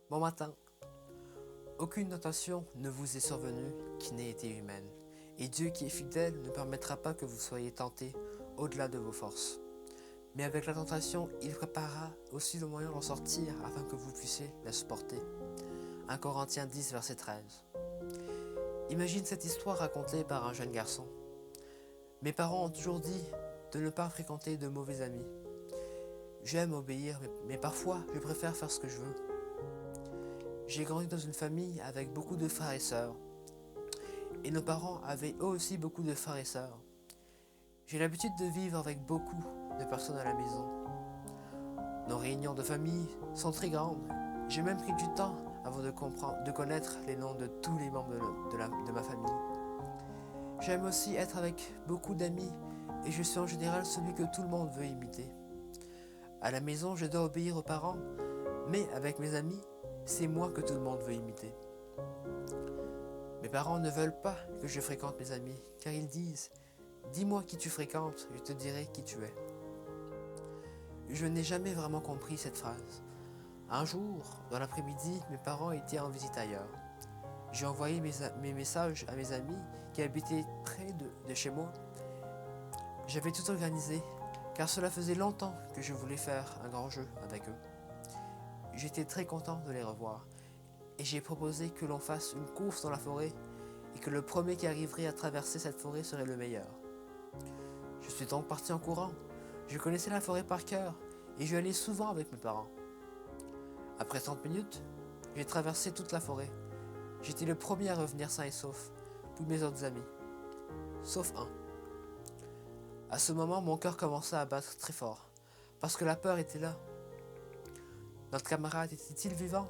Bon matin. Aucune tentation ne vous est survenue qui n'ait été humaine, et Dieu qui est fidèle ne permettra pas que vous soyez tentés au-delà de vos forces. Mais avec la tentation, il préparera aussi le moyen d'en sortir afin que vous puissiez la supporter. 1 Corinthiens 10, verset 13. Imagine cette histoire racontée par un jeune garçon. Mes parents ont toujours dit de ne pas fréquenter de mauvais amis. J'aime obéir, mais parfois je préfère faire ce que je veux. J'ai grandi dans une famille avec beaucoup de frères et sœurs, et nos parents avaient eux aussi beaucoup de frères et sœurs. J'ai l'habitude de vivre avec beaucoup de personnes à la maison. Nos réunions de famille sont très grandes. J'ai même pris du temps avant de connaître les noms de tous les membres de ma famille. J'aime aussi être avec beaucoup d'amis, et je suis en général celui que tout le monde veut imiter. À la maison, je dois obéir aux parents, mais avec mes amis, c'est moi que tout le monde veut imiter. Mes parents ne veulent pas que je fréquente mes amis, car ils disent « Dis-moi qui tu fréquentes, je te dirai qui tu es ». Je n'ai jamais vraiment compris cette phrase. Un jour, dans l'après-midi, mes parents étaient en visite ailleurs. J'ai envoyé mes messages à mes amis qui habitaient près de chez moi. J'avais tout organisé, car cela faisait longtemps que je voulais faire un grand jeu avec eux. J'étais très content de les revoir, et j'ai proposé que l'on fasse une course dans la forêt, et que le premier qui arriverait à traverser cette forêt serait le meilleur. Je suis donc parti en courant. Je connaissais la forêt par cœur, et je allais souvent avec mes parents. Après 30 minutes, j'ai traversé toute la forêt. J'étais le premier à revenir sain et sauf, tous mes autres amis, sauf un. À ce moment, mon cœur commença à battre très fort, parce que la peur était là. Notre camarade était-il vivant?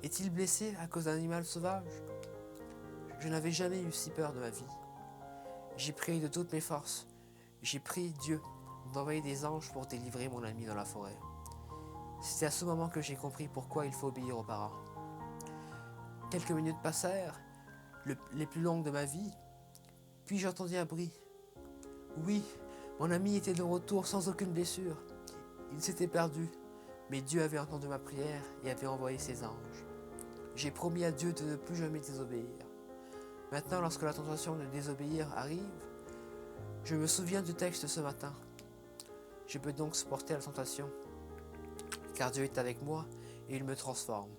Est-il blessé à cause d'un animal sauvage? Je n'avais jamais eu si peur de ma vie. J'ai prié de toutes mes forces. J'ai prié Dieu d'envoyer des anges pour délivrer mon ami dans la forêt. C'est à ce moment que j'ai compris pourquoi il faut obéir aux parents. Quelques minutes passèrent, les plus longues de ma vie, puis j'entendis un bruit. Oui, mon ami était de retour sans aucune blessure. Il s'était perdu, mais Dieu avait entendu ma prière et avait envoyé ses anges. J'ai promis à Dieu de ne plus jamais désobéir. Maintenant, lorsque la tentation de désobéir arrive, je me souviens du texte de ce matin. Je peux donc supporter la tentation, car Dieu est avec moi et il me transforme.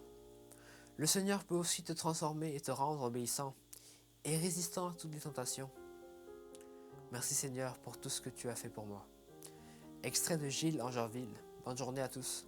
Le Seigneur peut aussi te transformer et te rendre obéissant et résistant à toutes les tentations. Merci Seigneur pour tout ce que tu as fait pour moi. Extrait de Gilles Angerville. Bonne journée à tous.